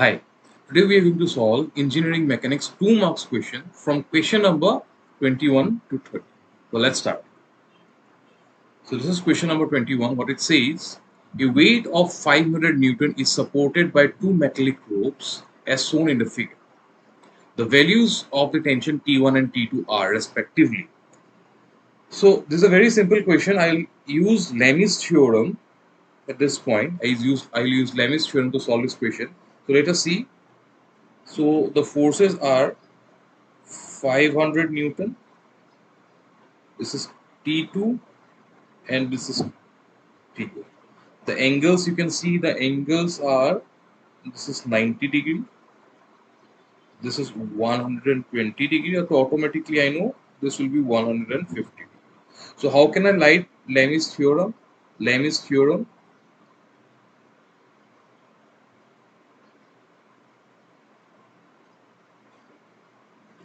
Hi, today we are going to solve Engineering Mechanics 2 marks question from question number 21 to 30. So let's start. So this is question number 21. What it says, a weight of 500 Newton is supported by two metallic ropes as shown in the figure. The values of the tension T1 and T2 are respectively. So this is a very simple question. I'll use Lami's theorem at this point. I'll use Lami's theorem to solve this question. So let us see. So the forces are 500 Newton, this is T2 and this is T2. The angles, you can see the angles are, this is 90 degree, this is 120 degree, so automatically I know this will be 150. So how can I write Lami's theorem? Lami's theorem,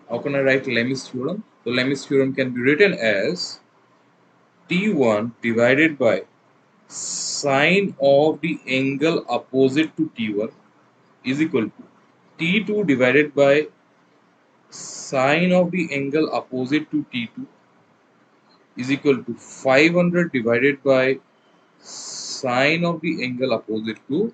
how can I write Lami's theorem? So Lami's theorem can be written as T1 divided by sine of the angle opposite to T1 is equal to T2 divided by sine of the angle opposite to T2 is equal to 500 divided by sine of the angle opposite to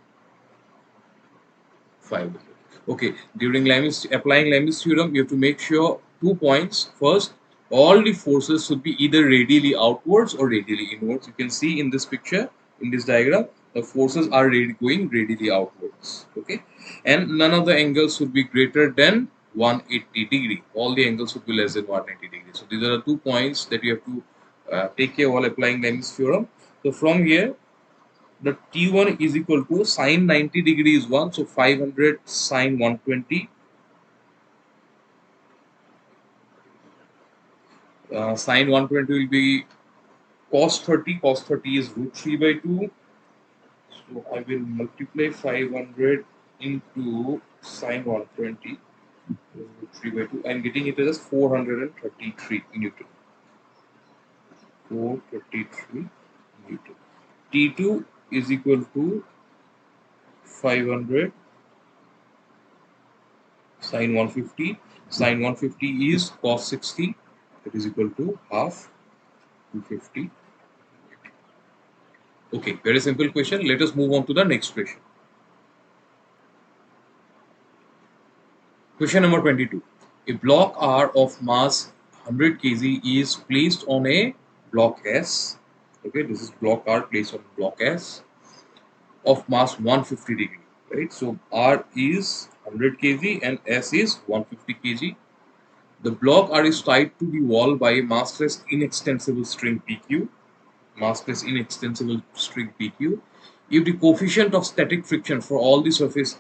500. Okay, during applying Lami's theorem, you have to make sure 2 points. First, all the forces should be either radially outwards or radially inwards. You can see in this picture, in this diagram, the forces are going radially outwards. Okay, and none of the angles should be greater than 180 degree. All the angles should be less than 180 degree. So these are the 2 points that you have to take care while applying Lami's theorem. So from here, the T1 is equal to sine 90 degree is 1, so 500 sine 120. Sine 120 will be cos 30. Cos 30 is root 3 by 2. So I will multiply 500 into sine 120 root 3 by 2. I am getting it as 433 Newton. 433 Newton. T2 is equal to 500 sine 150. Sine 150 is cos 60. That is equal to half 250. Okay, very simple question. Let us move on to the next question. Question number 22. A block R of mass 100 kg is placed on a block S. Okay, this is block R placed on block S of mass 150 degree. Right, so R is 100 kg and S is 150 kg. The block R is tied to the wall by a massless inextensible string PQ. Massless inextensible string PQ. If the coefficient of static friction for all the surface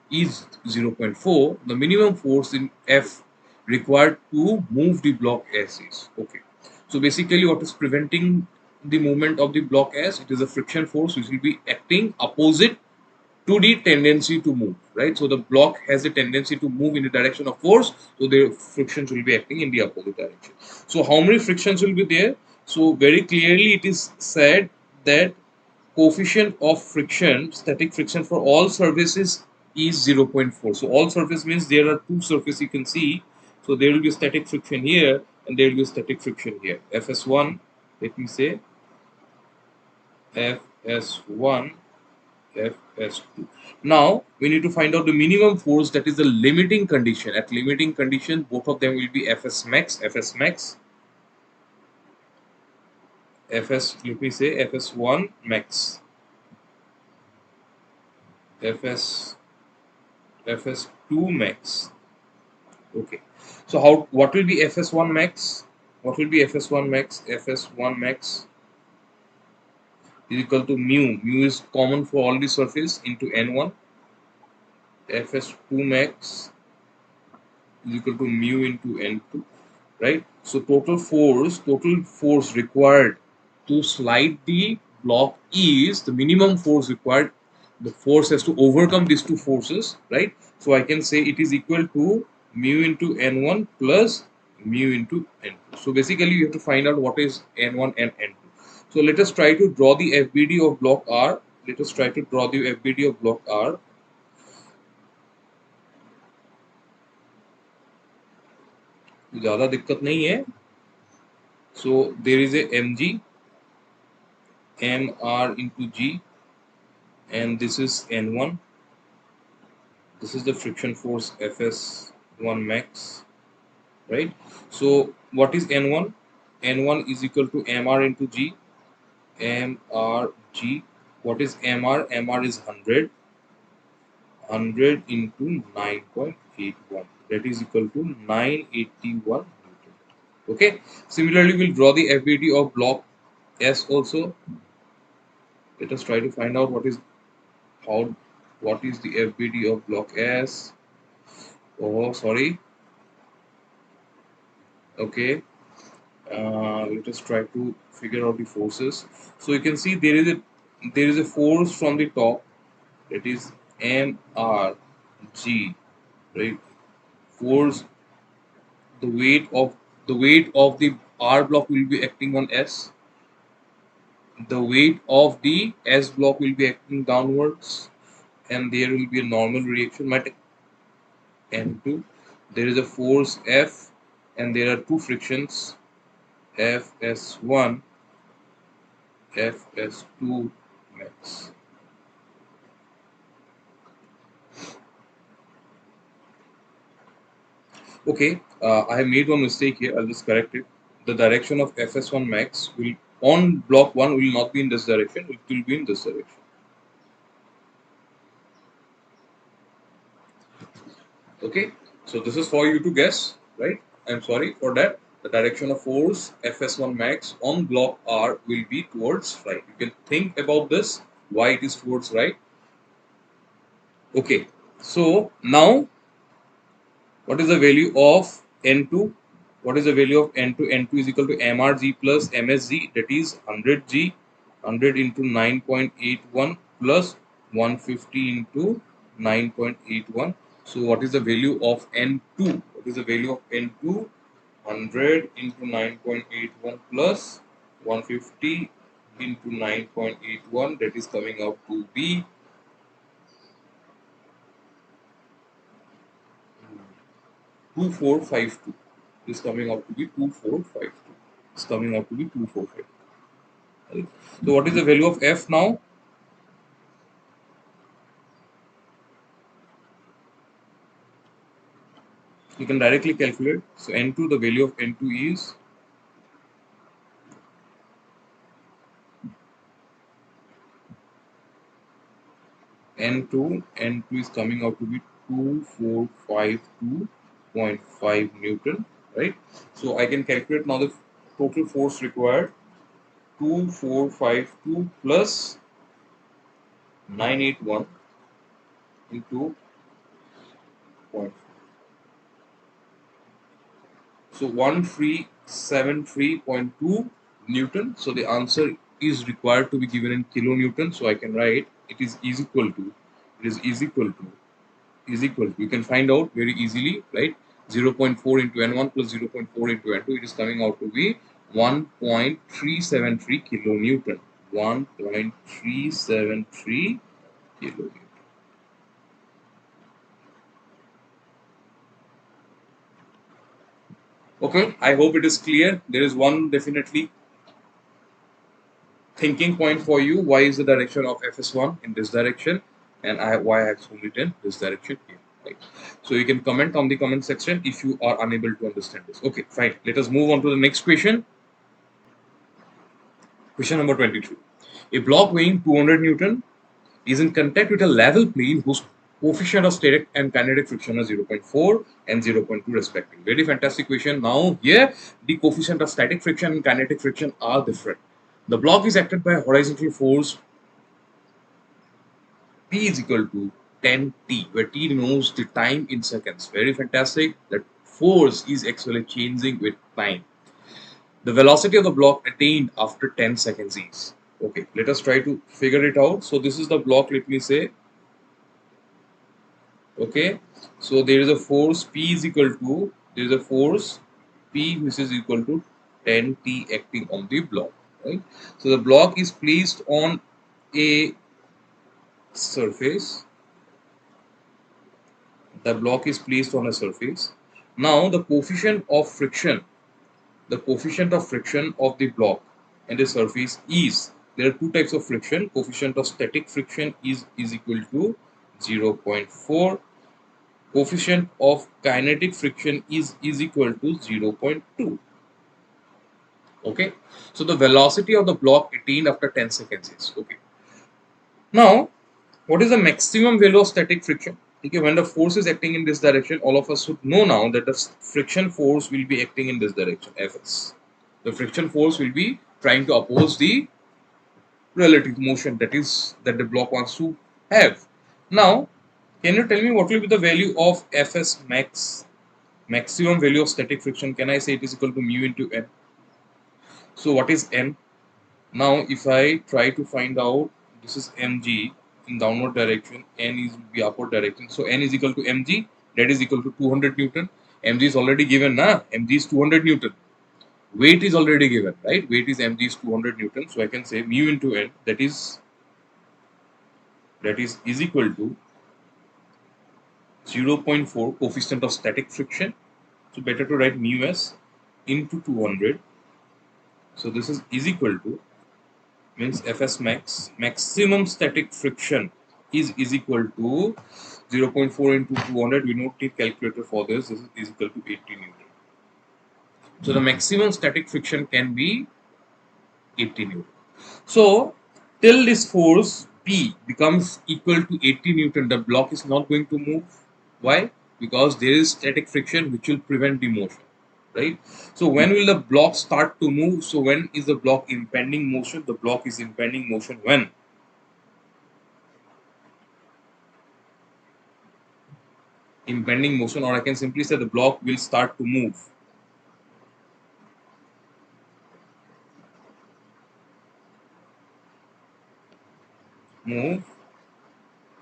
is 0.4, the minimum force in F required to move the block S is. Okay. So basically what is preventing the movement of the block S? It is a friction force which will be acting opposite to the tendency to move, right? So the block has a tendency to move in the direction of force, so the frictions will be acting in the opposite direction. So how many frictions will be there? So very clearly it is said that coefficient of friction, static friction for all surfaces is 0.4. So all surface means there are two surfaces you can see. So there will be static friction here and there will be static friction here. Fs1, let me say Fs1, Fs2. Now we need to find out the minimum force, that is the limiting condition. At limiting condition, both of them will be Fs max, let me say Fs1 max, Fs2 max. Okay. So what will be Fs1 max? What will be Fs1 max? Fs1 max is equal to mu. Mu is common for all the surface into N1. Fs2 max is equal to mu into N2, right? So total force required to slide the block is the minimum force required. The force has to overcome these two forces, right? So I can say it is equal to mu into N1 plus mu into N2. So basically you have to find out what is N1 and N2. So let us try to draw the FBD of block R. Let us try to draw the FBD of block R. ज़्यादा दिक्कत नहीं है. So there is a mg, mr into g, and this is n1. This is the friction force fs1 max, right? So what is n1? N1 is equal to mr into g, mrg. What is mr? Mr is 100 into 9.81, that is equal to 981 newton. Okay, similarly we'll draw the fbd of block s also. Let us try to find out how what is the fbd of block s. Oh, sorry. Okay, let us try to figure out the forces. So you can see there is a force from the top, that is mrg, right? Force, the weight of the r block will be acting on s. The weight of the s block will be acting downwards, and there will be a normal reaction at n2. There is a force F, and there are two frictions, Fs1, Fs2 max. Okay, I have made one mistake here. I'll just correct it. The direction of Fs1 max will on block 1 will not be in this direction. It will be in this direction. Okay, so this is for you to guess, right? I'm sorry for that. The direction of force Fs1 max on block R will be towards right. You can think about this, why it is towards right. Okay, so now what is the value of N2? What is the value of N2? N2 is equal to MRG plus MSG, that is 100G, 100 into 9.81 plus 150 into 9.81. So what is the value of N2? What is the value of N2? 100 into 9.81 plus 150 into 9.81, that is coming out to be 2452. Is coming out to be 2452. It's coming out to be 2452. Right? So what is the value of F now? You can directly calculate. So N2, the value of N2 is N2 is coming out to be 2452.5 Newton, right? So I can calculate now the total force required. 2452 plus 981 into 0. So 1373.2 Newton. So the answer is required to be given in kilonewton. So I can write it is equal to, it is equal to, you can find out very easily, right? 0.4 into N1 plus 0.4 into N2, it is coming out to be 1.373 kilonewton. 1.373 kilonewton. Okay, I hope it is clear. There is one definitely thinking point for you. Why is the direction of fs1 in this direction, and why I have shown it in this direction here, right? So you can comment on the comment section if you are unable to understand this. Okay, fine, let us move on to the next question. Question number 23. A block weighing 200 newton is in contact with a level plane whose coefficient of static and kinetic friction are 0.4 and 0.2 respectively. Very fantastic question. Now here the coefficient of static friction and kinetic friction are different. The block is acted by a horizontal force P is equal to 10t, where t denotes the time in seconds. Very fantastic. That force is actually changing with time. The velocity of the block attained after 10 seconds is. Okay, let us try to figure it out. So this is the block, let me say. Okay, so there is a force P is equal to, there is a force P which is equal to 10t acting on the block, right? So the block is placed on a surface. The block is placed on a surface. Now the coefficient of friction, of the block and the surface is, there are two types of friction. Coefficient of static friction is equal to 0.4. Coefficient of kinetic friction is equal to 0.2. Okay, so the velocity of the block attained after 10 seconds is okay. Now, what is the maximum value of static friction? Okay, when the force is acting in this direction, all of us should know now that the friction force will be acting in this direction, Fs. The friction force will be trying to oppose the relative motion that the block wants to have. Now, can you tell me what will be the value of Fs max, maximum value of static friction? Can I say it is equal to mu into n? So what is n? Now, if I try to find out, this is mg in downward direction, n is the upward direction. So n is equal to mg, that is equal to 200 Newton. Mg is already given, na? Mg is 200 Newton. Weight is already given, right? Weight is mg is 200 Newton. So I can say mu into n, that is equal to 0.4 coefficient of static friction. So better to write mu s into 200. So this is equal to, means Fs max, maximum static friction is equal to 0.4 into 200. We don't need calculator for this. This is equal to 80 Newton. So the maximum static friction can be 80 Newton. So till this force P becomes equal to 80 Newton, the block is not going to move. Why? Because there is static friction which will prevent the motion. Right? So when will the block start to move? So when is the block impending motion? The block is impending motion when impending motion, or I can simply say the block will start to move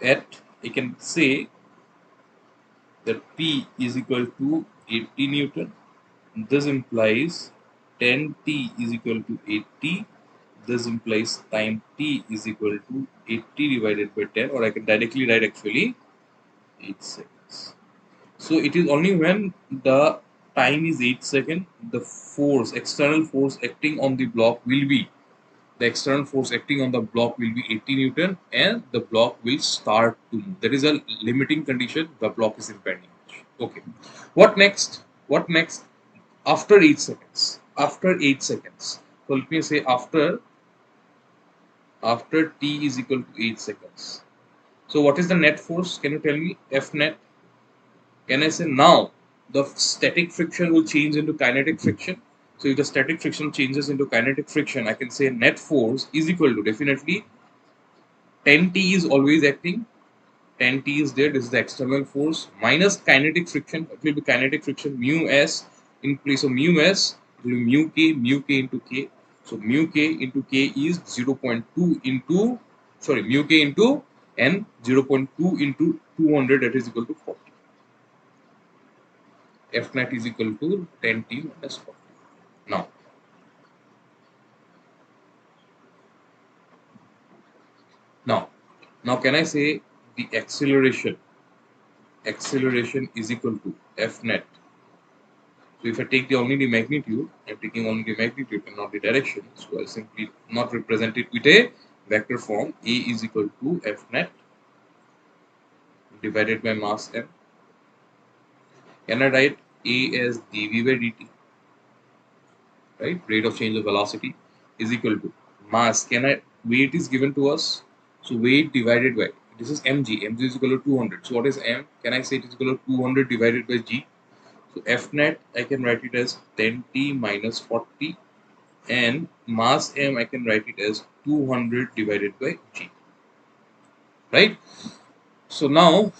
at, I can say that P is equal to 80 Newton. This implies 10t is equal to 80. This implies time t is equal to 80 divided by 10, or I can directly write actually 8 seconds. So it is only when the time is 8 seconds, the force, external force acting on the block will be, the external force acting on the block will be 80 Newton, and the block will start to move. That is a limiting condition. The block is impending. Okay. What next? What next? After 8 seconds. After 8 seconds. So let me say after t is equal to 8 seconds. So what is the net force? Can you tell me? F net. Can I say now the static friction will change into kinetic friction? So if the static friction changes into kinetic friction, I can say net force is equal to, definitely 10t is always acting. 10t is there. This is the external force minus kinetic friction. It will be kinetic friction mu s. In place of mu s, it will be mu k into k. So mu k into k is 0.2 into, sorry, mu k into n, 0.2 into 200, that is equal to 40. F net is equal to 10t minus 40. Now, now, now can I say the acceleration is equal to F net. So if I take only the magnitude, I'm taking only the magnitude and not the direction. So I simply not represent it with a vector form. A is equal to F net divided by mass m. Can I write A as dv by dt? Right? Rate of change of velocity is equal to mass. Can I, weight is given to us. So weight divided by, this is mg. Mg is equal to 200. So what is m? Can I say it is equal to 200 divided by g? So F net, I can write it as 10t minus 40, and mass m, I can write it as 200 divided by g. Right? So now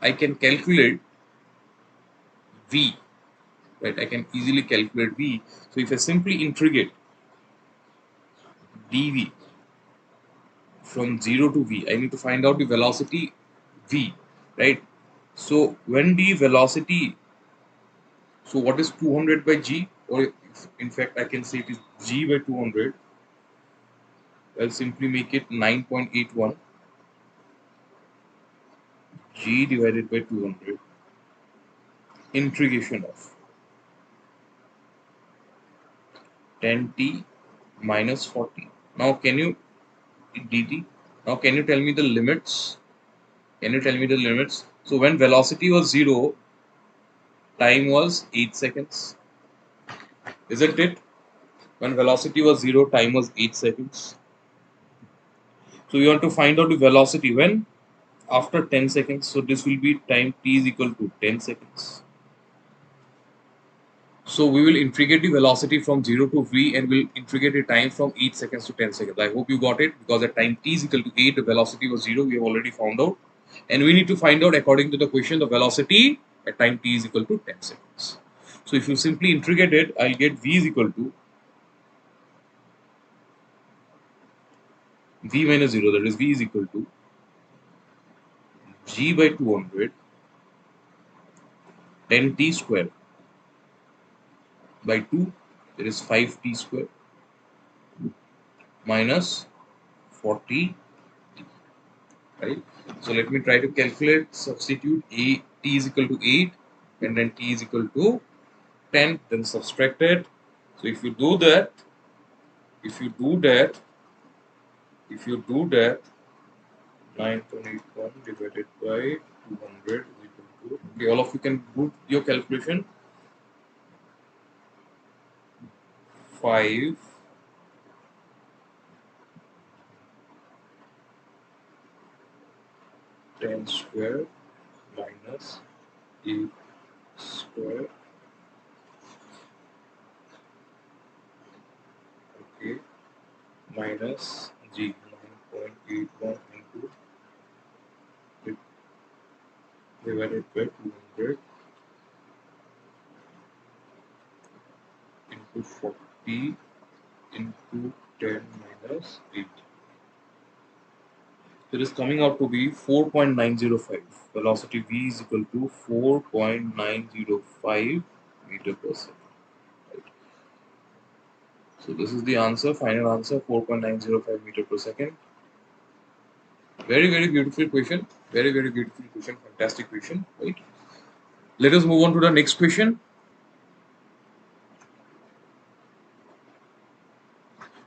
I can calculate v. Right? I can easily calculate v. So if I simply integrate dv from 0 to v, I need to find out the velocity v. Right? So when the velocity, so what is 200 by g? Or in fact, I can say it is g by 200. I'll simply make it 9.81 g divided by 200. integration of 10t minus 40. Now can you dt? Now can you tell me the limits? Can you tell me the limits? So when velocity was 0, time was 8 seconds. Isn't it? When velocity was 0, time was 8 seconds. So we want to find out the velocity when? After 10 seconds. So this will be time t is equal to 10 seconds. So we will integrate the velocity from 0 to v and we'll integrate the time from 8 seconds to 10 seconds. I hope you got it, because at time t is equal to 8, the velocity was 0, we have already found out. And we need to find out, according to the question, the velocity at time t is equal to 10 seconds. So if you simply integrate it, I'll get v is equal to v minus 0, that is v is equal to g by 200 10t square by 2, that is 5t square, minus 40, right? So let me try to calculate, substitute t is equal to 8 and then t is equal to 10, then subtract it. So if you do that, if you do that 9.81 divided by 200 is equal to, okay, all of you can do your calculation, 5 10 square minus 8 square, okay, minus g 9.81 into divided by 200 into 40 into 10 minus 8. It is coming out to be 4.905. Velocity v is equal to 4.905 meter per second. Right. So this is the answer, final answer, 4.905 meter per second. Very, very beautiful question. Very, very beautiful question. Fantastic question. Right. Let us move on to the next question.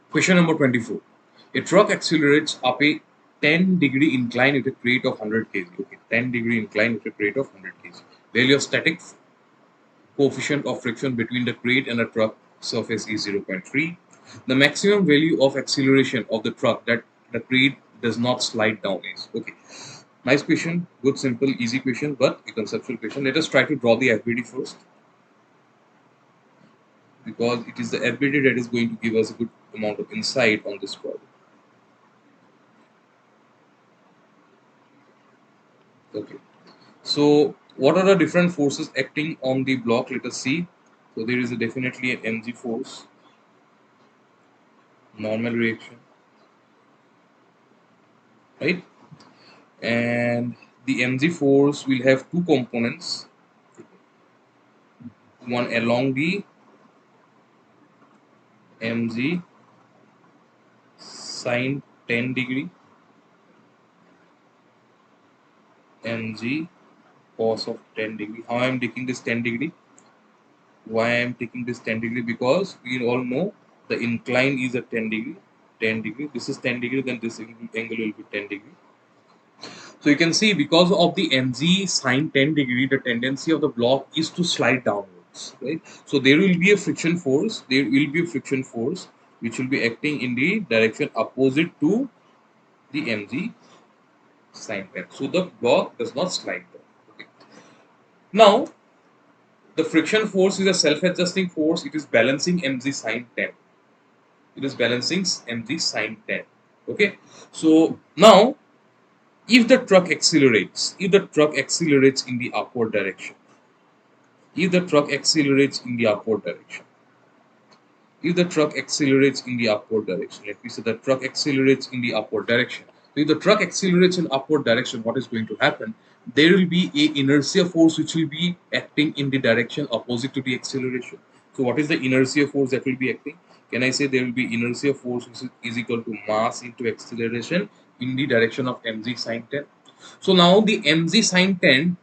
Question number 24. A truck accelerates up a 10-degree incline at a rate of 100 kg. Okay, 10-degree incline at a rate of 100 kg. Value of static coefficient of friction between the crate and the truck surface is 0.3. The maximum value of acceleration of the truck that the crate does not slide down is. Okay, nice question, good, simple, easy question, but a conceptual question. Let us try to draw the FBD first, because it is the FBD that is going to give us a good amount of insight on this problem. Okay, so what are the different forces acting on the block? Let us see. So there is definitely an mg force, normal reaction, right? And the mg force will have two components, one along the mg sine 10 degree, mg cos of 10 degree. How I am taking this 10 degree? Why I am taking this 10 degree? Because we all know the incline is at 10 degree. 10 degree. This is 10 degree, then this angle will be 10 degree. So you can see, because of the mg sine 10 degree, the tendency of the block is to slide downwards, right? So there will be a friction force. There will be a friction force which will be acting in the direction opposite to the mg sine 10. So the block does not slide down. Okay. Now the friction force is a self-adjusting force. It is balancing mg sine 10. It is balancing mg sine 10. Okay. So now, if the truck accelerates in the upward direction, if the truck accelerates in the upward direction, if the truck accelerates in the upward direction, let me say the truck accelerates in the upward direction. So if the truck accelerates in upward direction, what is going to happen? There will be a inertia force which will be acting in the direction opposite to the acceleration. So what is the inertia force that will be acting? Can I say there will be inertia force which is equal to mass into acceleration in the direction of mg sine 10. So now the mg sine 10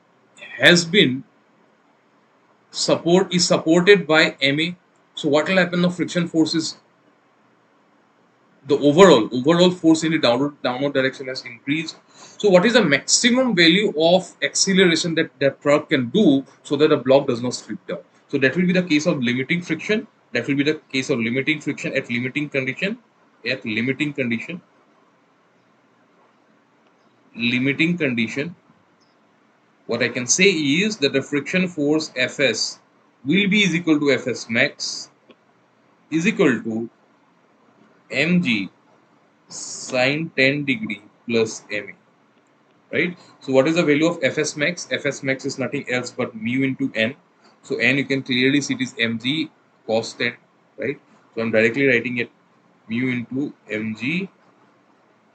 has been support is supported by MA. So what will happen? The friction force is the overall force in the downward direction has increased. So what is the maximum value of acceleration that that truck can do so that the block does not slip down? So that will be the case of limiting friction. That will be the case of limiting friction at limiting condition. At limiting condition, what I can say is that the friction force Fs will be is equal to Fs max is equal to mg sine 10 degree plus ma. Right? So what is the value of Fs max? Fs max is nothing else but mu into n. So n you can clearly see it is mg cos 10, right? So I'm directly writing it mu into mg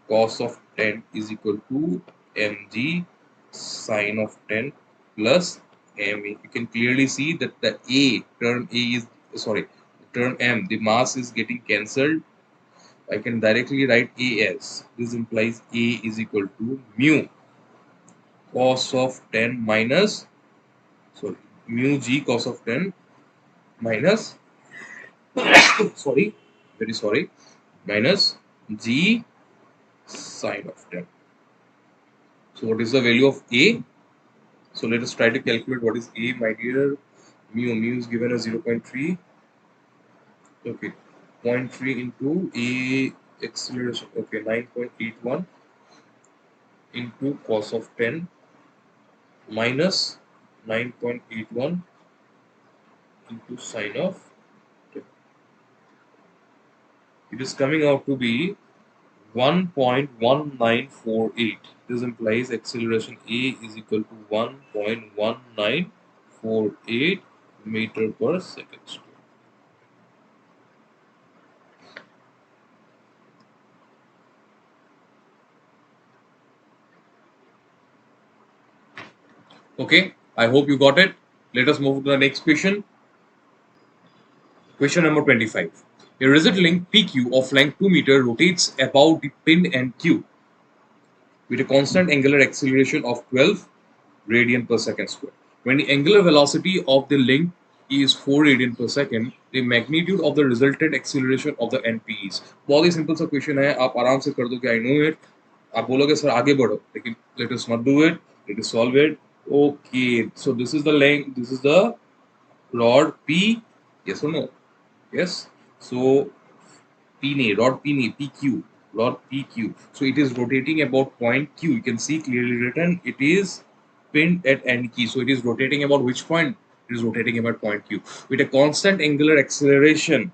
cos of 10 is equal to mg sine of 10 plus ma. You can clearly see that the term A is sorry, term m, the mass is getting cancelled. I can directly write A as this implies A is equal to mu cos of 10 minus sorry mu g cos of 10 minus sorry very sorry minus g sine of 10. So what is the value of A? So let us try to calculate what is A, my dear. Mu is given as 0.3. Okay, zero point 0.3 into A acceleration. Okay, 9.81 into cos of 10 minus 9.81 into sine of 10. It is coming out to be 1.1948. This implies acceleration A is equal to 1.1948 meter per second square. Okay, I hope you got it. Let us move to the next question. Question number 25. A rigid link PQ of length 2 meter rotates about the pin and Q with a constant angular acceleration of 12 radian per second square. When the angular velocity of the link is 4 radian per second, the magnitude of the resultant acceleration of the NP is. बहुत ही simple सा question है, आप आराम से कर दोगे. I know it. आप बोलोगे सर आगे बढ़ो, लेकिन let us not do it. Let us solve it. Okay, so this is the length, this is the rod P. Yes or no? Yes. So rod PQ, rod PQ. So it is rotating about point Q. You can see clearly written. It is pinned at end key. So it is rotating about which point? It is rotating about point Q with a constant angular acceleration.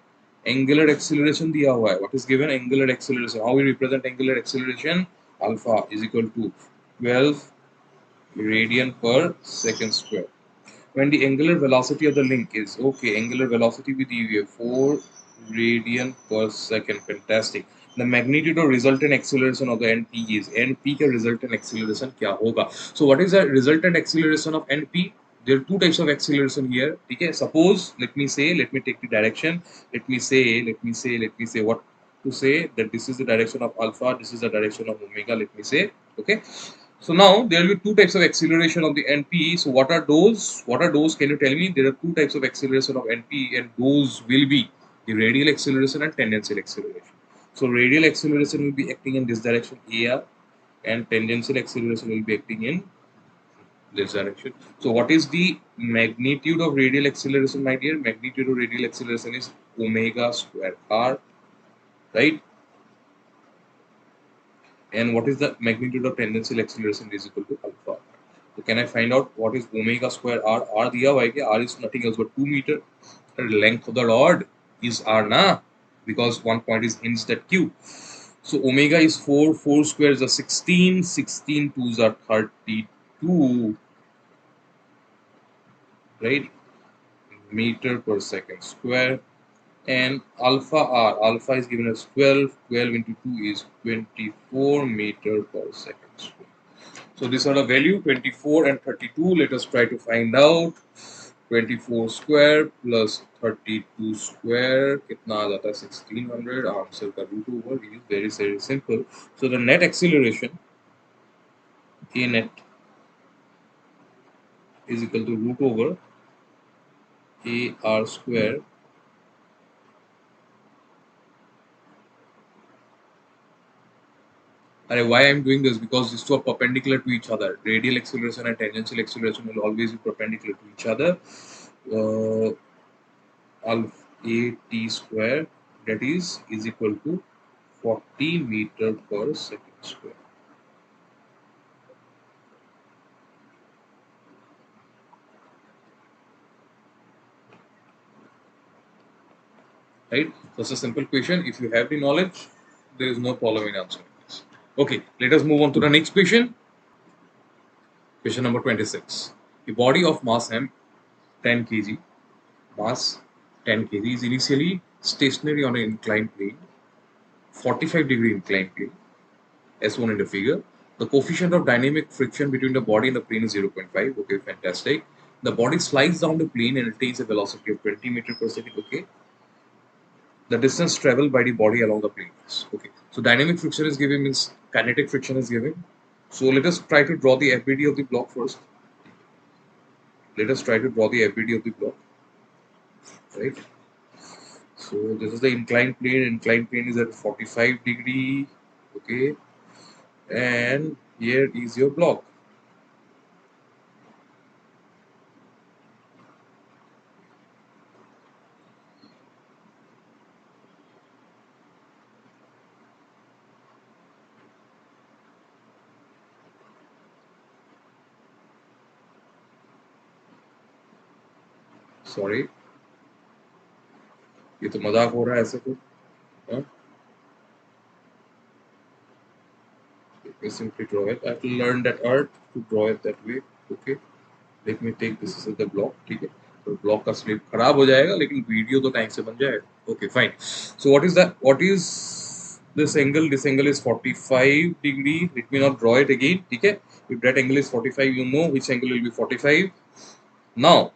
Angular acceleration दिया हुआ है. What is given? Angular acceleration. How we represent angular acceleration? Alpha is equal to 12 radian per second square. When the angular velocity of the link is okay, angular velocity with EVA 4 radian per second. Fantastic. The magnitude of resultant acceleration of the NP is NP का resultant acceleration क्या होगा? So what is the resultant acceleration of NP? There are two types of acceleration here. Okay, suppose let me take the direction. Let me say what to say that this is the direction of alpha, this is the direction of omega. Let me say okay. So now there will be two types of acceleration of the NP. So what are those? What are those? Can you tell me? There are two types of acceleration of NP, and those will be the radial acceleration and tangential acceleration. So radial acceleration will be acting in this direction AR, and tangential acceleration will be acting in this direction. So what is the magnitude of radial acceleration, my dear? Magnitude of radial acceleration is omega square r, right? And what is the magnitude of tangential acceleration is equal to alpha. So can I find out what is omega square r? R दिया हुआ है कि r is nothing else but 2 meter. The length of the rod is r na, because one point is hinged at Q. So omega is 4, 4 squares are 16, 16 twos are 32, right? Meter per second square. And alpha r, alpha is given as 12, 12 into 2 is 24 meter per second square. So these are the value 24 and 32. Let us try to find out. 24 square plus 32 square कितना आ जाता है 1600. Answer का root over is very simple. So the net acceleration A net is equal to root over AR square why I'm doing this? Because these two are perpendicular to each other. Radial acceleration and tangential acceleration will always be perpendicular to each other. Alpha A t square, that is equal to 40 meter per second square. Right? So it's a simple question. If you have the knowledge, there is no problem in answering this. Okay, let us move on to the next question. Question number 26. A body of mass m 10 kg, mass 10 kg is initially stationary on an inclined plane, 45-degree inclined plane, as shown in the figure. The coefficient of dynamic friction between the body and the plane is 0.5. Okay, fantastic. The body slides down the plane and attains a velocity of 20 meters per second. Okay. The distance traveled by the body along the plane. Okay. So dynamic friction is given, means kinetic friction is given. So let us try to draw the FBD of the block first. Let us try to draw the FBD of the block. Right. So this is the inclined plane. Inclined plane is at 45 degree. Okay. And here is your block. Sorry, ये तो मजाक हो रहा है ऐसे तो. Huh? Let me simply draw it. I have to learn that art to draw it that way. Okay. Let me take this as the block. ठीक है. तो ब्लॉक का स्लिप खराब हो जाएगा लेकिन वीडियो तो टाइम से बन जाएगा. Okay, fine. So what is that? What is this angle? This angle is 45 degree. Let me not draw it again. ठीक है. If that angle is 45, you know which angle will be 45. Now,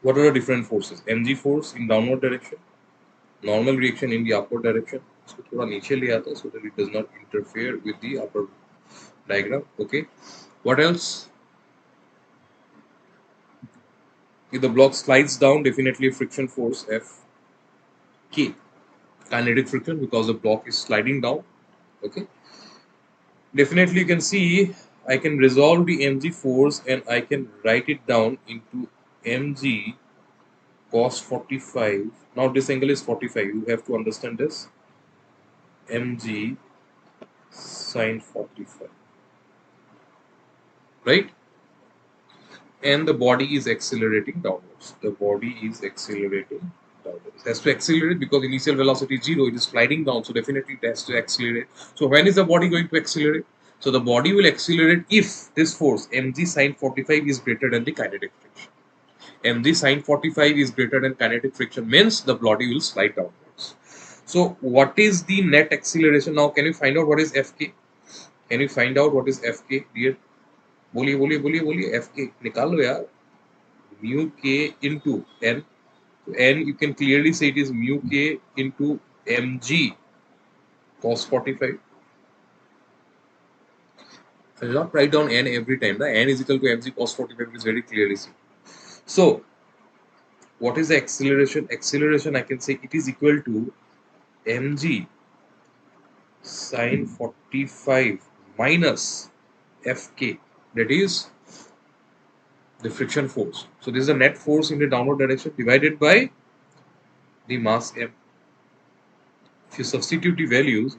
what are the different forces? mg force in downward direction, normal reaction in the upward direction. इसको थोड़ा नीचे ले आता है so that it does not interfere with the upper diagram. Okay. What else? If the block slides down, definitely friction force F K. Kinetic friction because the block is sliding down. Okay. Definitely you can see I can resolve the mg force and I can write it down into mg cos 45. Now this angle is 45. You have to understand this. mg sin 45. Right? And the body is accelerating downwards. The body is accelerating downwards. It has to accelerate because initial velocity is 0. It is sliding down, so definitely it has to accelerate. So when is the body going to accelerate? So the body will accelerate if this force mg sin 45 is greater than the kinetic friction. Mg sin 45 is greater than kinetic friction means the body will slide downwards. So what is the net acceleration? Now can you find out what is Fk? Can you find out what is Fk, dear? बोलिए बोलिए बोलिए बोलिए Fk निकालो यार. Mu k into n. So n you can clearly say it is mu k into mg cos 45. I will not write down n every time. The n is equal to mg cos 45 is very clearly seen. So what is the acceleration? Acceleration I can say it is equal to mg sin 45 minus Fk, that is the friction force. So this is the net force in the downward direction divided by the mass m. If you substitute the values,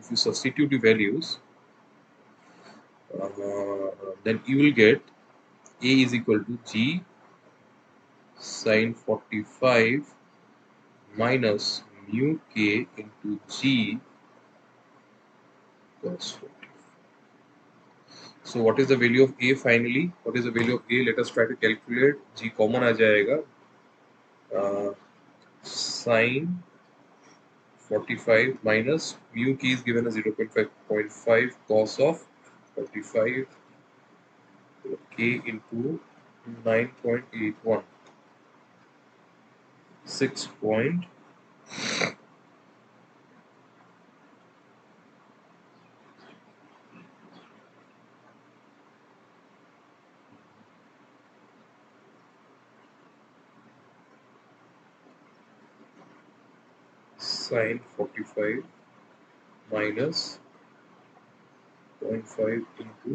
then you will get A is equal to G sin 45 minus mu k into G cos 45. So what is the value of A finally? What is the value of A? Let us try to calculate. G common आ जाएगा. Sin 45 minus mu k is given as 0.5 cos of 45 k into 9.81. 6 point sine 45 minus 0.5 into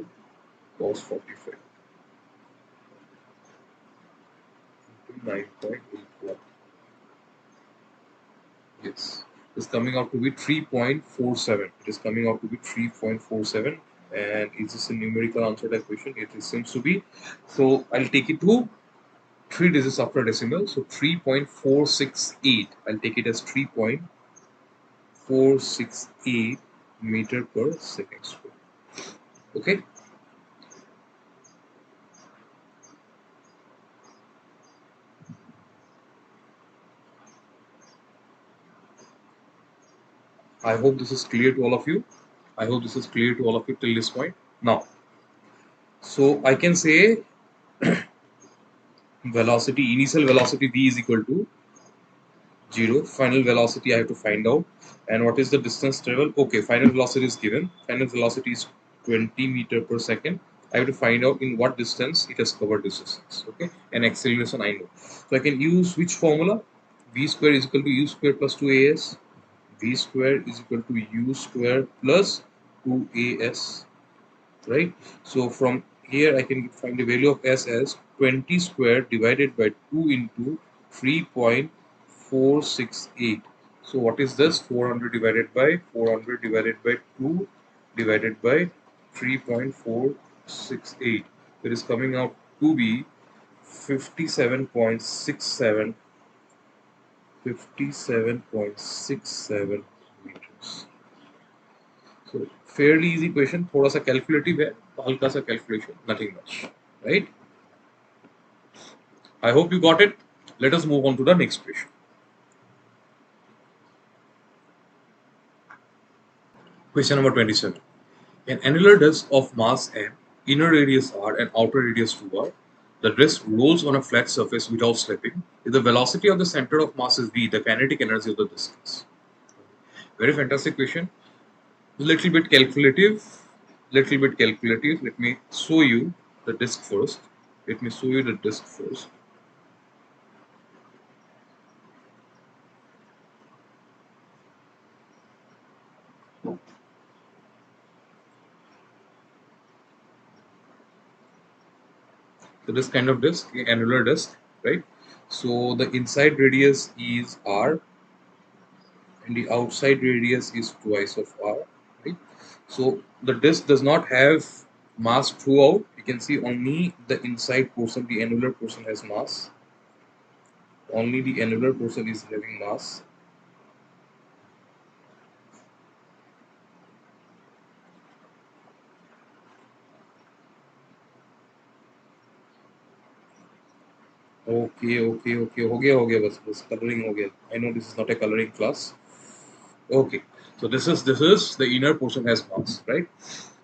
cos 45 into 9.81. Yes, it's coming out to be 3.47. It is coming out to be 3.47. And is this a numerical answer to that question? It seems to be. So I'll take it to 3 digits after decimal. So 3.468. I'll take it as 3.468 meter per second square. Okay. I hope this is clear to all of you. I hope this is clear to all of you till this point. Now, so I can say velocity, initial velocity v is equal to 0. Final velocity I have to find out. And what is the distance travel? Okay, final velocity is given. Final velocity is 20 meter per second. I have to find out in what distance it has covered this distance. Okay, and acceleration I know. So I can use which formula? V square is equal to u square plus 2as. V square is equal to u square plus 2as. Right? So from here I can find the value of s as 20 square divided by 2 into 3.468. So what is this? 400 divided by 2 divided by 3.468. It is coming out to be 57.67 meters. So fairly easy question, थोड़ा सा calculative है, हल्का सा calculation, nothing much, right? I hope you got it. Let us move on to the next question. Question number 27. An annular disk of mass m, inner radius r and outer radius 2r. The disk rolls on a flat surface without slipping. If the velocity of the center of mass is v, the kinetic energy of the disk is. Very fantastic question. Little bit calculative. Let me show you the disk first. So this kind of disk, annular disk, right? So the inside radius is r and the outside radius is twice of r, right? So the disk does not have mass throughout. You can see only the inside portion, the annular portion has mass. Only the annular portion is having mass. Okay, हो गया बस coloring हो गया. I know this is not a coloring class. Okay, so this is the inner portion has mass, right?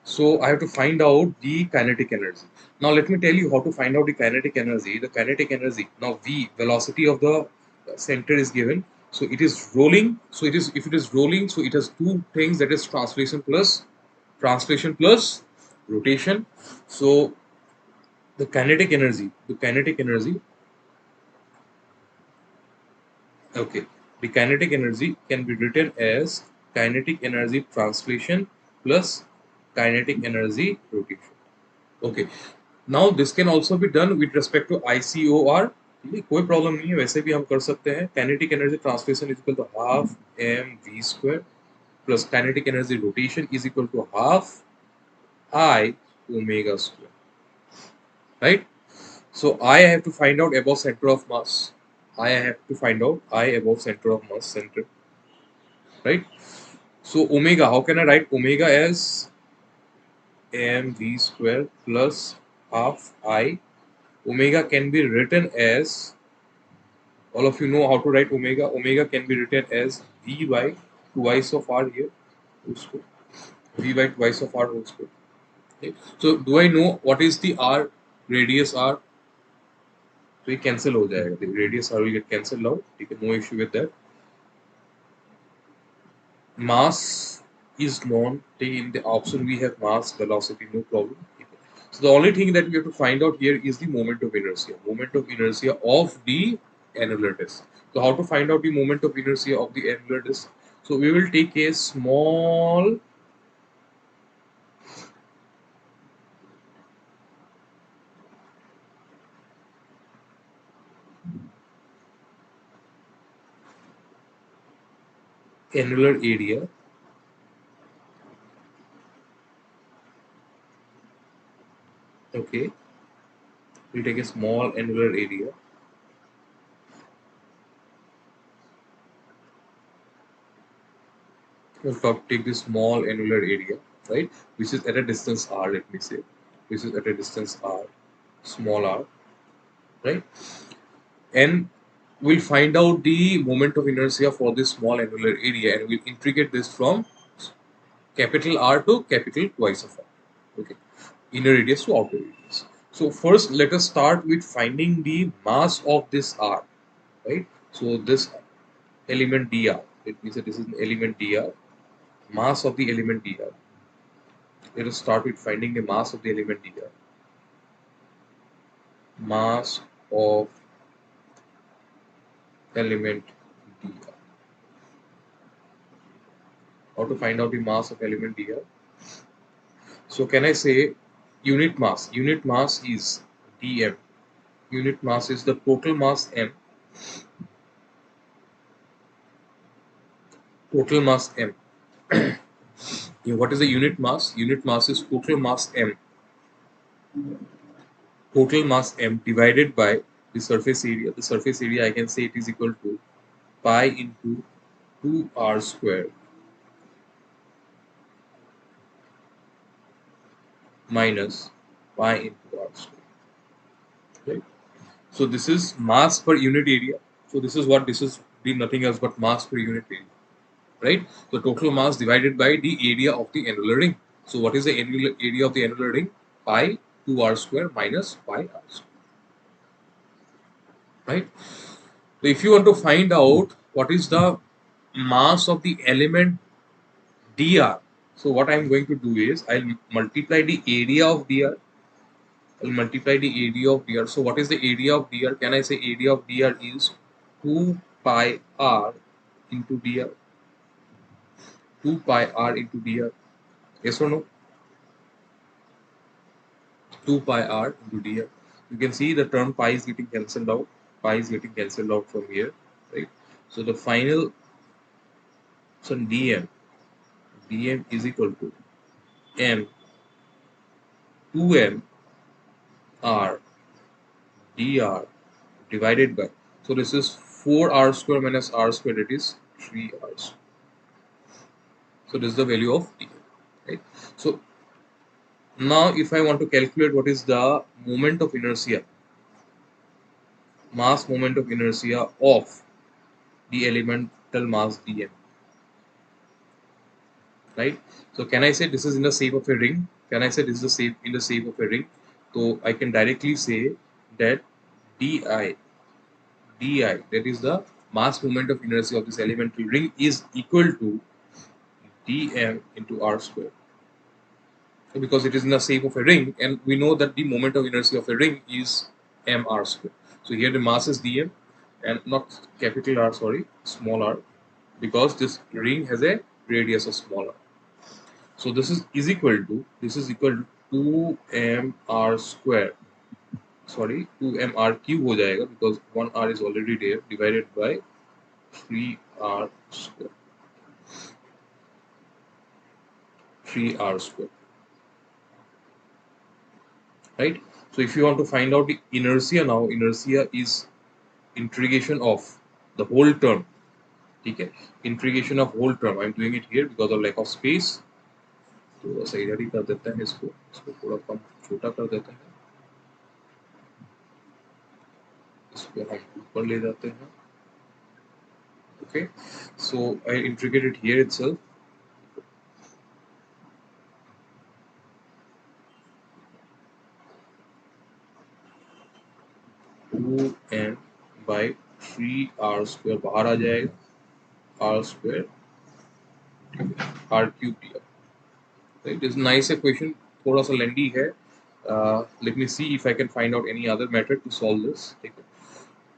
So I have to find out the kinetic energy. Now let me tell you how to find out the kinetic energy. The kinetic energy, now v, velocity of the center is given. So it is rolling. So it is, if it is rolling, so it has two things, that is translation plus rotation. So the kinetic energy, okay, the kinetic energy can be written as kinetic energy translation plus kinetic energy rotation. Okay, now this can also be done with respect to ICOR. ठीक कोई problem नहीं है, वैसे भी हम कर सकते हैं. Kinetic energy translation is equal to half mv square plus kinetic energy rotation is equal to half I omega square, right? So I have to find out above center of mass. Center, right? So omega, how can I write omega as mv square plus half I? Omega can be written as, all of you know how to write omega. Omega can be written as v by twice of r here, whole square. V by twice of r whole square. Okay. So do I know what is the r, radius r? So ये cancel हो जाएगा. The radius r will get cancelled out. ठीक है, no issue with that. Mass is known. In the option we have mass, velocity, no problem. So the only thing that we have to find out here is the moment of inertia. Moment of inertia of the annular disk. So how to find out the moment of inertia of the annular disk? So we will take a small annular area. Okay, we'll take a small annular area. We'll take this small annular area, right? Which is at a distance r, let me say. Which is at a distance r, small r, right? And we'll find out the moment of inertia for this small annular area, and we'll integrate this from capital R to capital twice of R. Okay, inner radius to outer radius. So first, let us start with finding the mass of this R, right? So this element dr, it means that this is an element dr, mass of the element dr. Let us start with finding the mass of the element dr. Mass of element dr. How to find out the mass of element dr? So can I say unit mass? Unit mass is dm. Unit mass is the total mass m. Total mass m. What is the unit mass? Unit mass is total mass m. Total mass m divided by the surface area. The surface area, I can say it is equal to pi into 2r square minus pi into r square. Right? So this is mass per unit area. So this is what this is be nothing else but mass per unit area. Right? So total mass divided by the area of the annular ring. So what is the annular area of the annular ring? Pi 2r square minus pi r square. Right? So if you want to find out what is the mass of the element dr, so what I am going to do is I'll multiply the area of dr. I'll multiply the area of dr. So what is the area of dr? Can I say area of dr is 2 pi r into dr? 2 pi r into dr. Yes or no? 2 pi r into dr. You can see the term pi is getting cancelled out. Pi is getting cancelled out from here, right? So the final, so dm is equal to m 2m r dr divided by, so this is 4r square minus r square, that is 3r square. So this is the value of d, right? So now if I want to calculate what is the moment of inertia, mass moment of inertia of the elemental mass dm, right? So can I say this is in the shape of a ring? Can I say this is the shape in the shape of a ring? So I can directly say that di, that is the mass moment of inertia of this elemental ring, is equal to dm into r square. So because it is in the shape of a ring, and we know that the moment of inertia of a ring is mr square. So here the mass is dm and not capital R, sorry, small r, because this ring has a radius of small r. So this is equal to 2mr square, sorry, 2mr cube हो जाएगा because 1r is already there, divided by 3r square. 3r square. Right? So if you want to find out the inertia now, inertia is integration of the whole term. Okay? Integration of whole term. I'm doing it here because of lack of space. तो सा इधर ही कर देते हैं इसको थोड़ा कम छोटा कर देते हैं, इसको हम ऊपर ले जाते हैं. Okay, so I integrate it here itself. Two m by 3r square बाहर आ जाएगा, r स्क्वायर r क्यूब दिया. It is nice equation, थोड़ा सा लेंदी है. Let me see if I can find out any other method to solve this. ठीक है,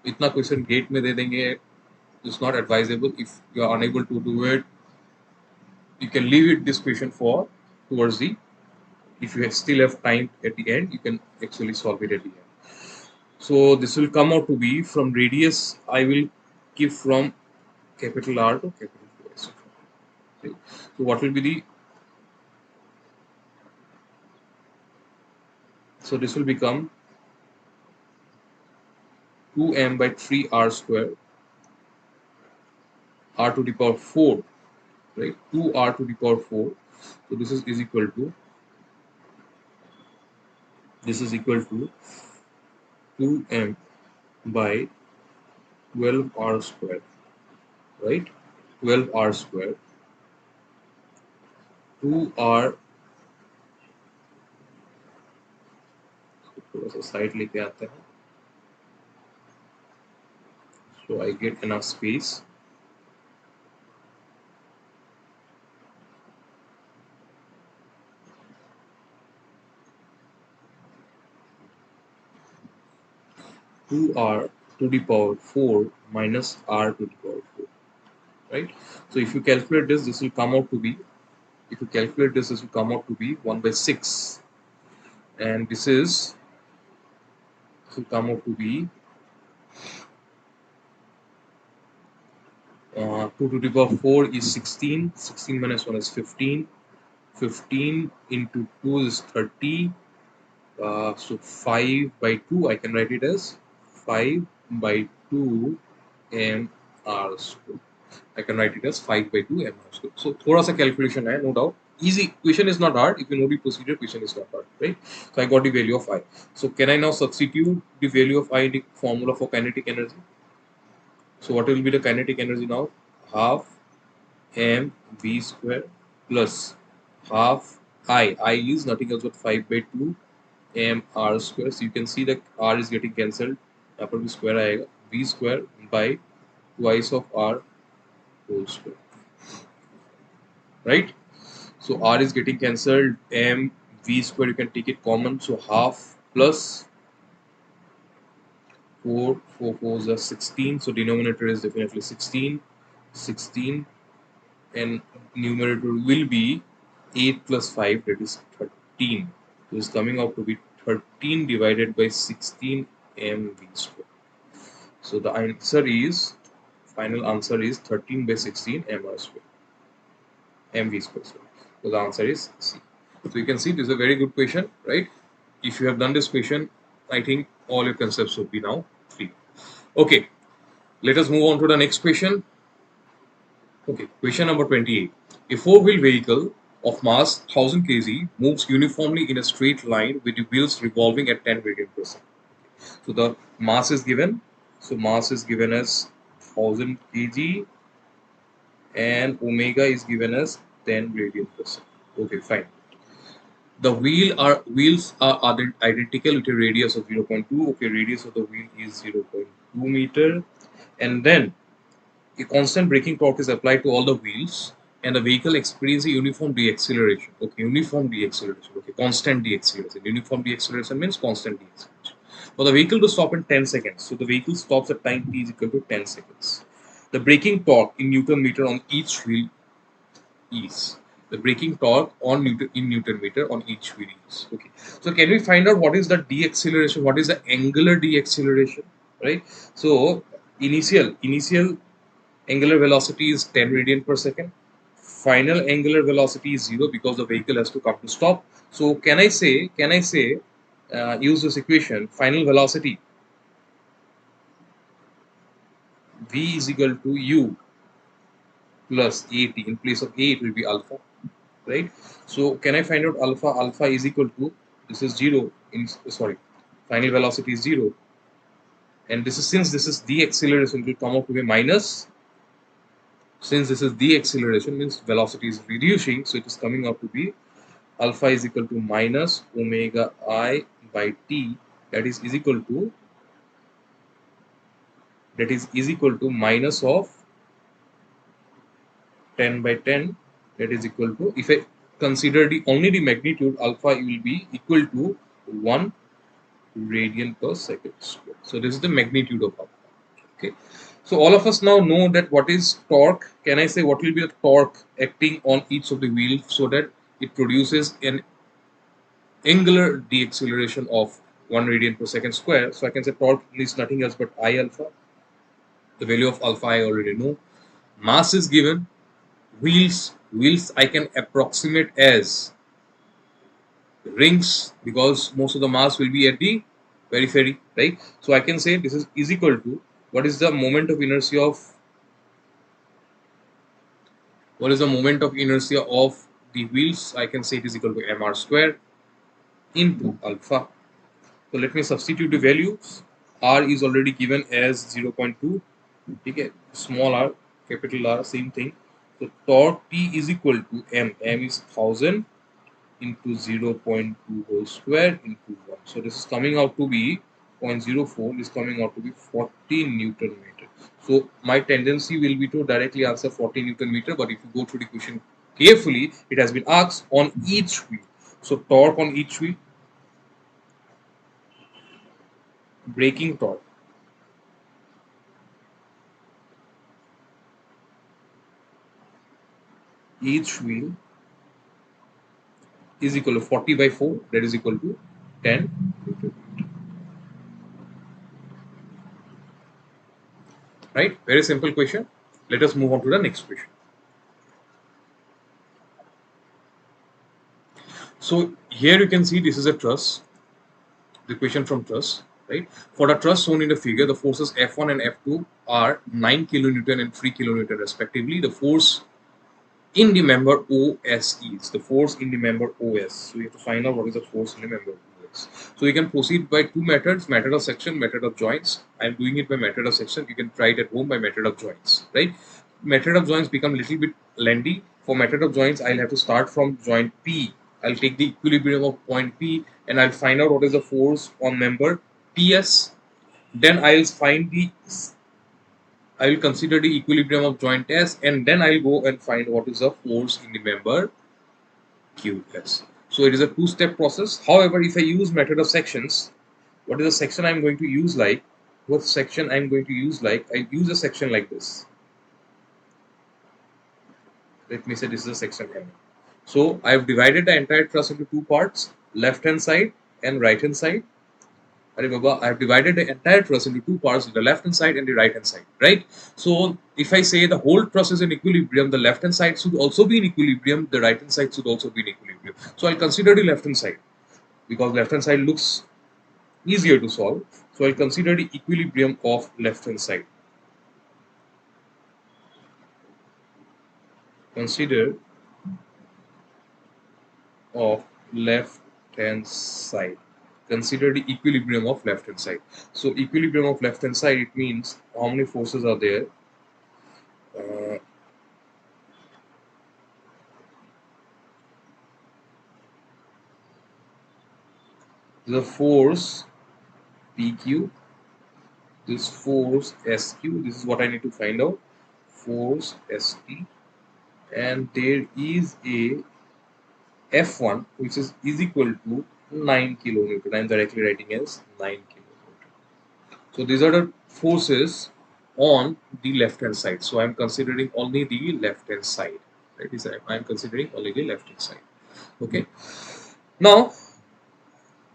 इतना क्वेश्चन गेट में दे देंगे, it's not advisable. If you are unable to do it, you can leave it this question for towards the, if you still have time at the end, you can actually solve it at the end. So this will come out to be from radius, I will give from capital R to capital S. Okay. So what will be the, so this will become 2m by 3r square, r to the power 4, right? 2r to the power 4. So this is equal to, this is equal to 2m by 12r square, right? 12r square, 2r, थोड़ा सा side लेके आते हैं, so I get enough space. Two r to the power 4 minus r to the power 4, right? So if you calculate this, this will come out to be, if you calculate this, this will come out to be 1 by 6, and this will come out to be 2 to the power 4 is 16, 16 minus 1 is 15, 15 into 2 is 30, so 5 by 2, I can write it as 5 by 2 m r square. I can write it as 5 by 2 m r square. So थोड़ा सा calculation है, no doubt. Easy, question is not hard. If you know the procedure, question is not hard, right? So I got the value of I. So can I now substitute the value of I in the formula for kinetic energy? So what will be the kinetic energy now? Half mv square plus half I is nothing else but 5 by 2 m r square. So you can see that r is getting cancelled. यहाँ पर भी square आएगा. V square by twice of r whole square, right? So r is getting cancelled. M v square, you can take it common. So half plus 4, 4 4s are 16. So denominator is definitely 16. 16, and numerator will be 8 plus 5, that is 13. So it's coming out to be 13 divided by 16 mv square. So the answer is, final answer is 13 by 16 mr square, mv square. So the answer is C. So you can see this is a very good question, right? If you have done this question, I think all your concepts would be now clear. Okay, let us move on to the next question. Okay, question number 28. A four-wheel vehicle of mass 1000 kg moves uniformly in a straight line with the wheels revolving at 10 radian per second. So the mass is given. So mass is given as 1000 kg and omega is given as 10 radian per second. Okay, fine. The wheels are identical with a radius of 0.2. Okay, radius of the wheel is 0.2 meter, and then a constant braking torque is applied to all the wheels, and the vehicle experiences a uniform deceleration. Okay, uniform deceleration. Okay, constant deceleration. Uniform deceleration means constant deceleration. For the vehicle to stop in 10 seconds, so the vehicle stops at time t is equal to 10 seconds. The braking torque in Newton meter on each wheel is, the braking torque on Newton meter on each wheel is. Okay, so can we find out what is the deceleration? What is the angular deceleration? Right. So initial angular velocity is 10 radian per second. Final angular velocity is 0 because the vehicle has to come to stop. So can I say use this equation, final velocity v is equal to u plus at. In place of a, it will be alpha, right? So can I find out alpha? Alpha is equal to, this is 0 in, sorry, final velocity is 0, and this is, since this is the acceleration, it will come out to be minus, since this is the acceleration means velocity is reducing, so it is coming out to be alpha is equal to minus omega I by t, that is equal to, minus of 10 by 10, that is equal to, if I consider only the magnitude, alpha will be equal to 1 radian per second square. So this is the magnitude of alpha. Okay. So all of us now know that what is torque. Can I say what will be the torque acting on each of the wheels so that it produces an angular deceleration of 1 radian per second square? So I can say torque is nothing else but I alpha. The value of alpha I already know. Mass is given. Wheels I can approximate as rings because most of the mass will be at the periphery, right? So I can say this is equal to what is the moment of inertia of the wheels. I can say it is equal to mr square into alpha. So let me substitute the values. R is already given as 0.2. Okay, small r, capital R, same thing. So torque T is equal to m. M is 1000 into 0.2 whole square into 1. So this is coming out to be 0.04, is coming out to be 40 Newton meter. So my tendency will be to directly answer 40 Newton meter, but if you go through the question carefully, it has been asked on each wheel. So torque on each wheel, braking torque, each wheel is equal to 40 by 4, that is equal to 10 Newton. Right? Very simple question. Let us move on to the next question. So here you can see this is a truss, the question from truss, right? For the truss shown in the figure, the forces F1 and F2 are 9 kilonewton and 3 kilonewton respectively. The force in the member OS is the force in the member OS. So you have to find out what is the force in the member OS. So you can proceed by two methods: method of section, method of joints. I am doing it by method of section. You can try it at home by method of joints, right? Method of joints become a little bit lengthy. For method of joints, I'll have to start from joint P. I'll take the equilibrium of point P and I'll find out what is the force on member PS. Then I will consider the equilibrium of joint S, and then I'll go and find what is the force in the member QS. So it is a two-step process. However, if I use method of sections, what is the section I'm going to use like? What section I'm going to use like? I use a section like this. Let me say this is a section M. So I have divided the entire truss into two parts, left hand side and right hand side. Remember, I have divided the entire truss into two parts, the left hand side and the right hand side, right? So if I say the whole truss is in equilibrium, the left hand side should also be in equilibrium, the right hand side should also be in equilibrium. So I'll consider the left hand side because left hand side looks easier to solve. So I'll consider the equilibrium of left hand side. Consider of left hand side. Consider the equilibrium of left hand side. So equilibrium of left hand side, it means how many forces are there. The force PQ, this force SQ, this is what I need to find out, force ST, and there is a F1 which is equal to 9 kilonewton. I am directly writing as 9 kilonewton. So these are the forces on the left hand side. So I am considering only the left hand side. Right? I am considering only the left hand side. Okay. Now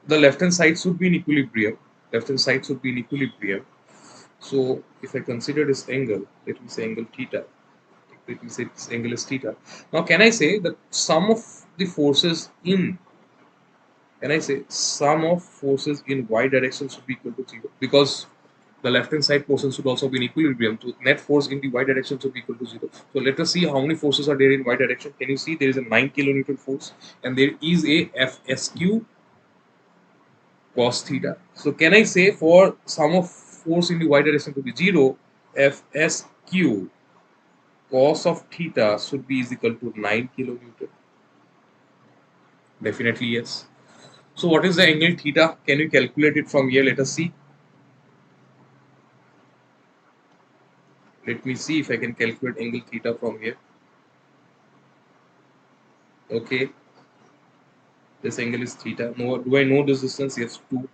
the left hand side should be in equilibrium. Left hand side should be in equilibrium. So if I consider this angle, let me say angle theta. Let me say this angle is theta. Now can I say that sum of the forces in, can I say sum of forces in y direction should be equal to 0? Because the left hand side portion should also be in equilibrium. So net force in the y direction should be equal to 0. So let us see how many forces are there in y direction. Can you see there is a 9 kilonewton force and there is a FSQ cos theta. So can I say for sum of force in the y direction to be 0, Fsq cos of theta should be is equal to 9 kilonewton? Definitely yes. So what is the angle theta? Can you calculate it from here? Let us see. Let me see if I can calculate angle theta from here. Okay, this angle is theta. No, do I know this distance? Yes, 2.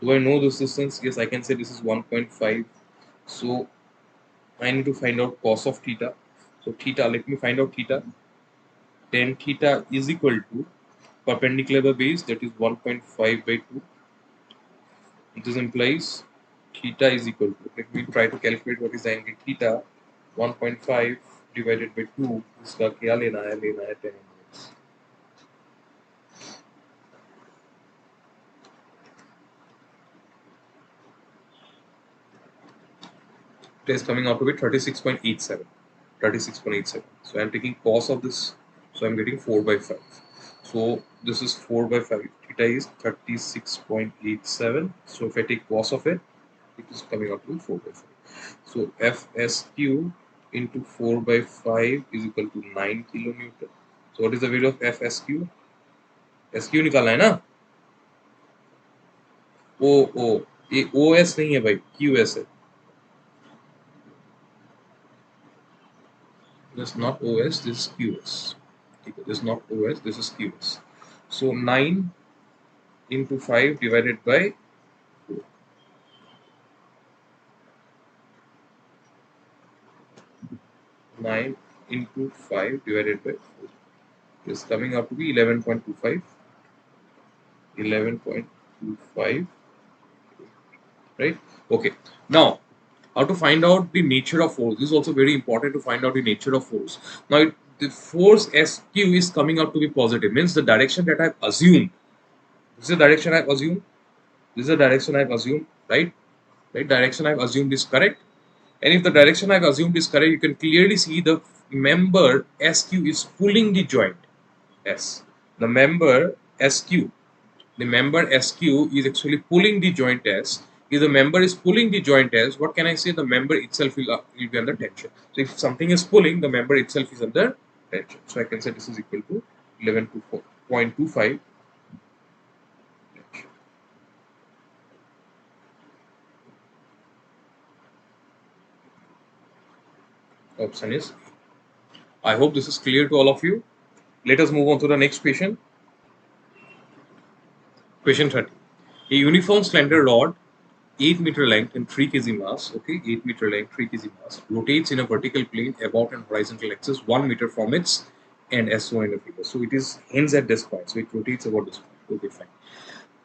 Do I know this distance? Yes, I can say this is 1.5. So I need to find out cos of theta. So theta, let me find out theta. Tan theta is equal to perpendicular by base, that is 1.5 by 2. This implies theta is equal to, let me try to calculate what is the angle theta. 1.5 divided by 2, इसका क्या लेना है 10 inverse. It is coming out to be 36.87. 36.87. So I am taking cos of this. So I am getting 4 by 5. So this is 4 by 5. Theta is 36.87. So if I take cos of it, it is coming out to be 4 by 5. So FSQ into 4 by 5 is equal to 9 kilonewton. So what is the value of FSQ? SQ निकालना है ना? O ये OS नहीं है भाई, QS है. This is not OS, this is QS. This is not OS, this is QS. So 9 into 5 divided by 4. 9 into 5 divided by 4 is coming out to be 11.25. 11.25, right? Okay. Now, how to find out the nature of force? This is also very important to find out the nature of force. Now, the force SQ is coming out to be positive, means the direction that I've assumed. This is the direction I've assumed. This is the direction I've assumed, right? Right? Direction I've assumed is correct. And if the direction I've assumed is correct, you can clearly see the member SQ is pulling the joint S. The member SQ is actually pulling the joint S. If the member is pulling the joint S, what can I say? The member itself will be under tension. So if something is pulling, the member itself is under tension. So I can say this is equal to 11.25. Option is. I hope this is clear to all of you. Let us move on to the next question. Question 30. A uniform slender rod 8 meter length and 3 kg mass, okay, 8 meter length, 3 kg mass, rotates in a vertical plane about an horizontal axis 1 meter from its end, as shown in the figure. So it is ends at this point, so it rotates about this point. Okay, fine.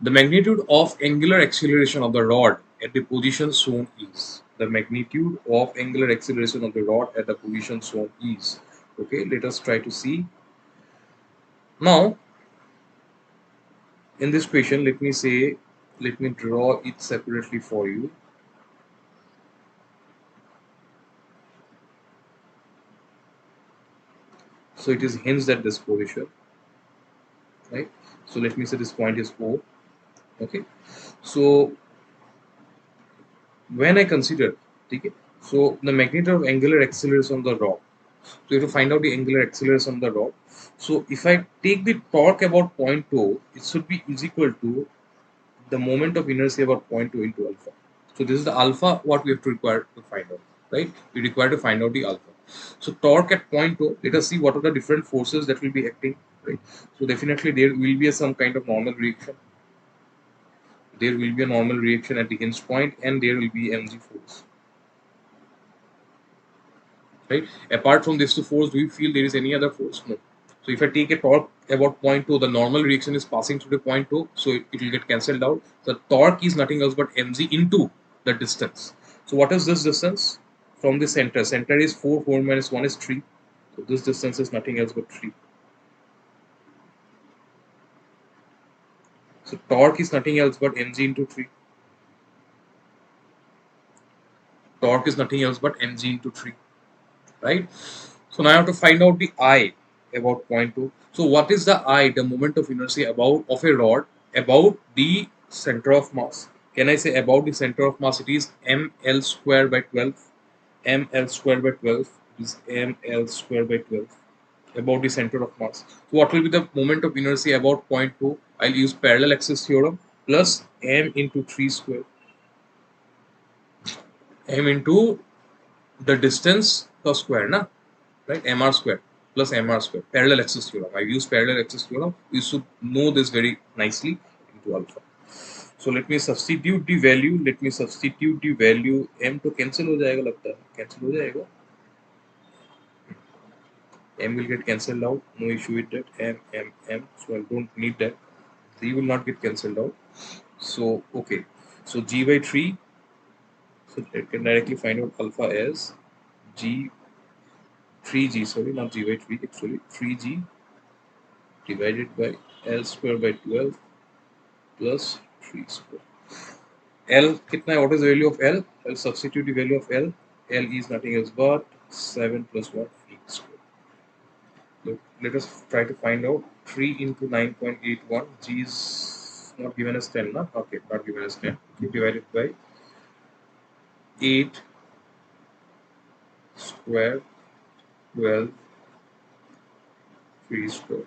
The magnitude of angular acceleration of the rod at the position shown is. The magnitude of angular acceleration of the rod at the position shown is. Okay, let us try to see. Now, in this question, let me draw it separately for you. So it is hinged at this position, right? So let me say this point is O. Okay. So when I consider, okay, so the magnitude of angular acceleration of the rod. So you have to find out the angular acceleration of the rod. So if I take the torque about point O, it should be is equal to the moment of inertia about point O into alpha. So this is the alpha what we have to require to find out, right? We require to find out the alpha. So torque at point O, let us see what are the different forces that will be acting, right? So definitely there will be some kind of normal reaction. There will be a normal reaction at the hinge point and there will be mg force, right? Apart from this two force, do you feel there is any other force? No. So if I take a torque about point 2, the normal reaction is passing through the point 2, so it will get cancelled out. The torque is nothing else but mg into the distance. So what is this distance from the center? Center is 4, 4 minus 1 is 3. So this distance is nothing else but 3. So torque is nothing else but mg into 3. Torque is nothing else but mg into 3, right? So now I have to find out the I about point 2. So what is the I, the moment of inertia about of a rod about the center of mass? Can I say about the center of mass? It is ml square by 12. ml square by 12 is ml square by 12 about the center of mass. So what will be the moment of inertia about point 2? I'll use parallel axis theorem plus m into 3 square. M into the distance per square, na? Right? Mr square plus mr square, parallel axis theorem. I use parallel axis theorem. You should know this very nicely into alpha. So let me substitute the value. M तो cancel हो जाएगा लगता है. Cancel हो जाएगा. M will get cancelled out. No issue with that. M. So I don't need that. Z will not get cancelled out. So okay. So G by 3. So I can directly find out alpha as G 3G. Sorry, not G by 3. Actually 3G divided by L square by 12 plus 3 square. L kitna hai? What is the value of L? I'll substitute the value of L. L is nothing else but 7 plus 1 E square. Look, let us try to find out 3 into 9.81. G is not given as 10, na? Okay, not given as 10. Okay, divided by 8 square 12 3 square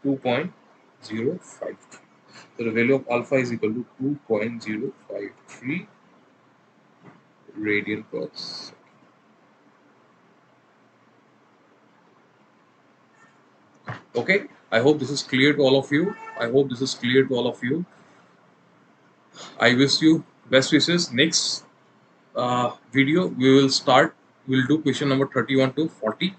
2.053. So the value of alpha is equal to 2.053 radian per second. Okay, I hope this is clear to all of you. I wish you best wishes. Next video we'll do question number 31 to 40.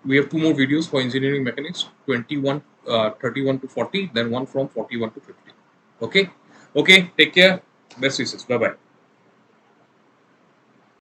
We have two more videos for engineering mechanics, 31 to 40, then one from 41 to 50. Okay, take care. Best wishes. Bye bye.